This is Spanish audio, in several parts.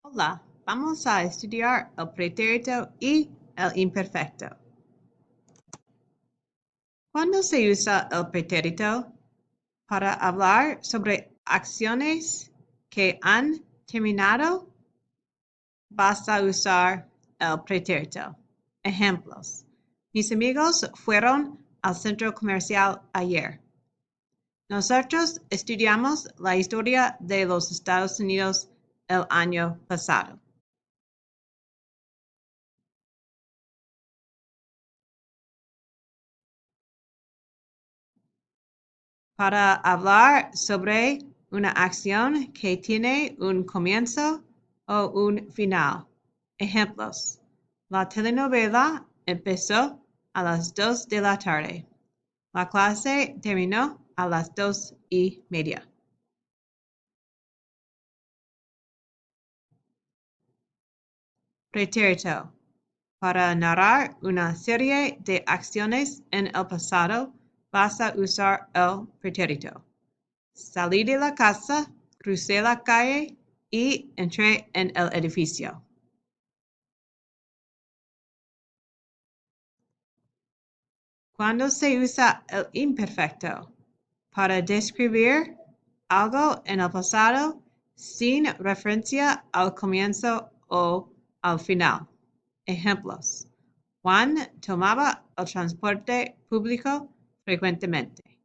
Hola, vamos a estudiar el pretérito y el imperfecto. ¿Cuándo se usa el pretérito? Para hablar sobre acciones que han terminado, vas a usar el pretérito. Ejemplos. Mis amigos fueron al centro comercial ayer. Nosotros estudiamos la historia de los Estados Unidos el año pasado. Para hablar sobre una acción que tiene un comienzo o un final. Ejemplos. La telenovela empezó a las 2 de la tarde. La clase terminó a las 2:30. Pretérito. Para narrar una serie de acciones en el pasado, vas a usar el pretérito. Salí de la casa, crucé la calle y entré en el edificio. ¿Cuándo se usa el imperfecto? Para describir algo en el pasado sin referencia al comienzo o al final. Ejemplos. Juan tomaba el transporte público frecuentemente.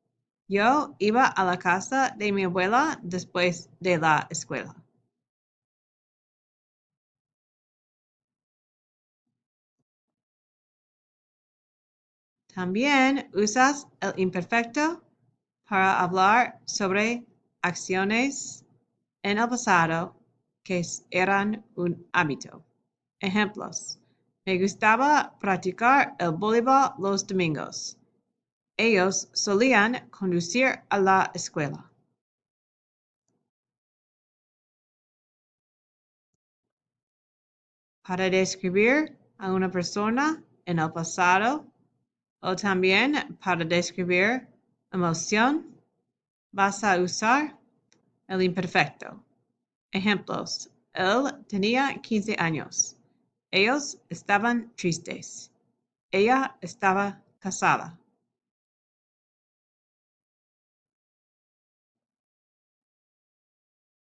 Yo iba a la casa de mi abuela después de la escuela. También usas el imperfecto para hablar sobre acciones en el pasado que eran un hábito. Ejemplos. Me gustaba practicar el voleibol los domingos. Ellos solían conducir a la escuela. Para describir a una persona en el pasado o también para describir emoción, vas a usar el imperfecto. Ejemplos. Él tenía 15 años. Ellos estaban tristes. Ella estaba casada.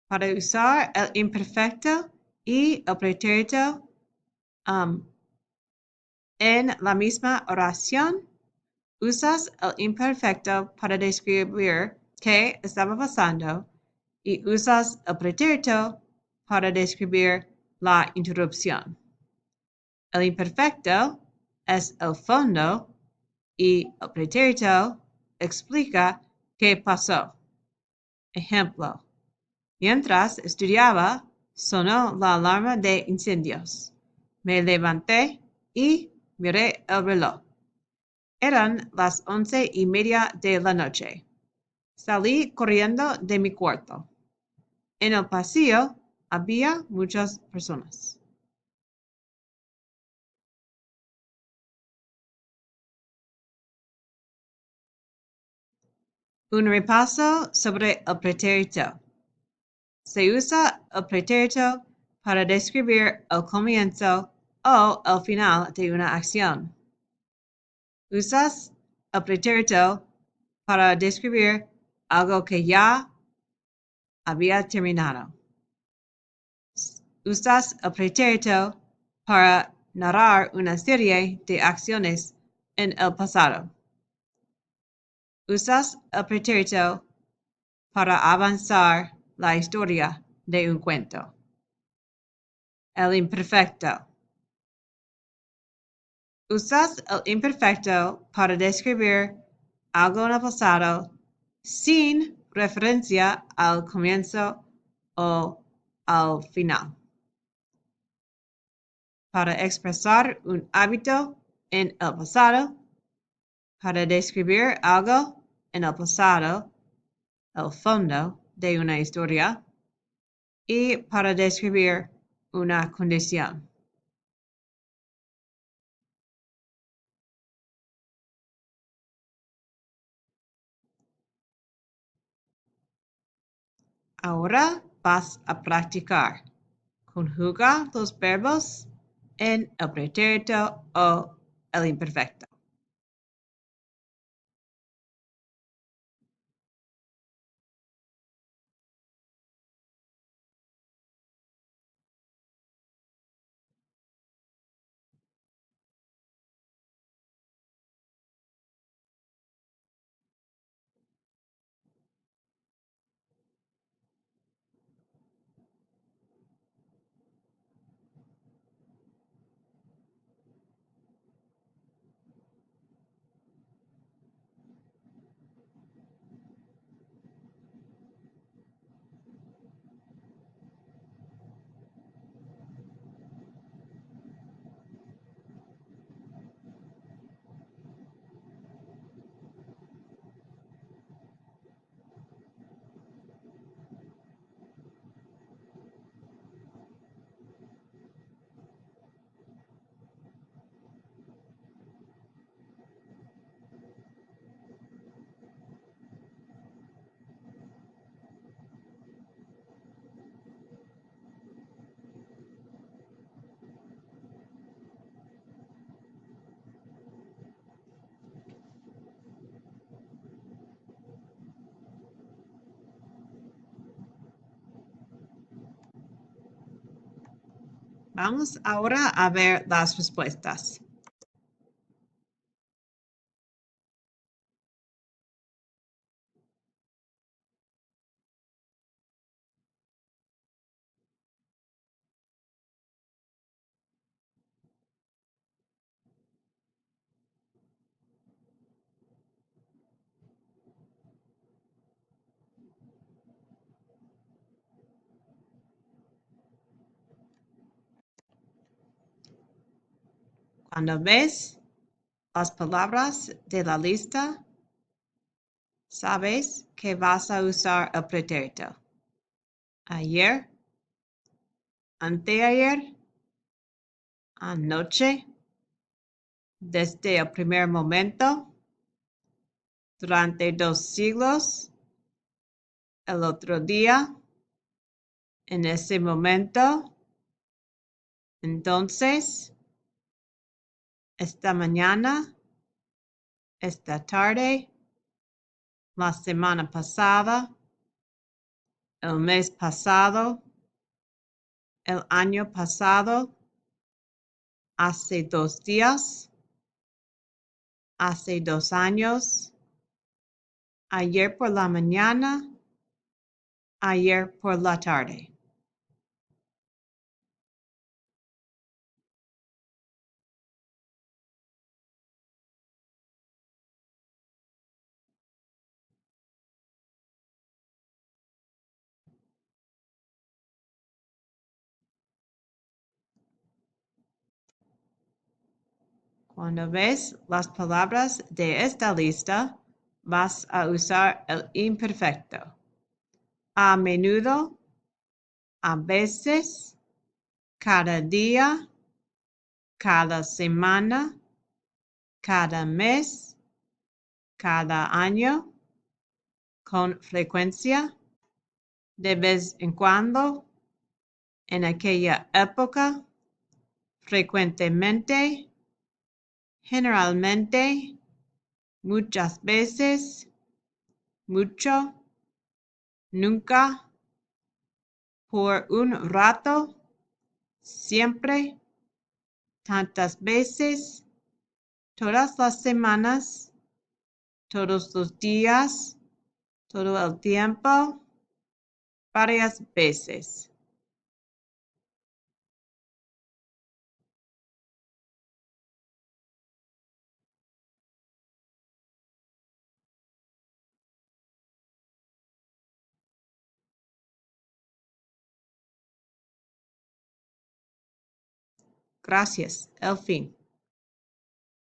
Para usar el imperfecto y el pretérito en la misma oración, usas el imperfecto para describir qué estaba pasando y usas el pretérito para describir la interrupción. El imperfecto es el fondo y el pretérito explica qué pasó. Ejemplo. Mientras estudiaba, sonó la alarma de incendios. Me levanté y miré el reloj. Eran las 11:30 de la noche. Salí corriendo de mi cuarto. En el pasillo había muchas personas. Un repaso sobre el pretérito. Se usa el pretérito para describir el comienzo o el final de una acción. Usas el pretérito para describir algo que ya había terminado. Usas el pretérito para narrar una serie de acciones en el pasado. Usas el pretérito para avanzar la historia de un cuento. El imperfecto. Usas el imperfecto para describir algo en el pasado sin referencia al comienzo o al final. Para expresar un hábito en el pasado, para describir algo en el pasado, el fondo de una historia, y para describir una condición. Ahora vas a practicar. Conjuga los verbos en el pretérito o el imperfecto. Vamos ahora a ver las respuestas. Cuando ves las palabras de la lista, sabes que vas a usar el pretérito. Ayer, anteayer, anoche, desde el primer momento, durante 2 siglos, el otro día, en ese momento, entonces, esta mañana, esta tarde, la semana pasada, el mes pasado, el año pasado, hace 2 días, hace 2 años, ayer por la mañana, ayer por la tarde. Cuando ves las palabras de esta lista, vas a usar el imperfecto. A menudo, a veces, cada día, cada semana, cada mes, cada año, con frecuencia, de vez en cuando, en aquella época, frecuentemente, generalmente, muchas veces, mucho, nunca, por un rato, siempre, tantas veces, todas las semanas, todos los días, todo el tiempo, varias veces. Gracias. El fin.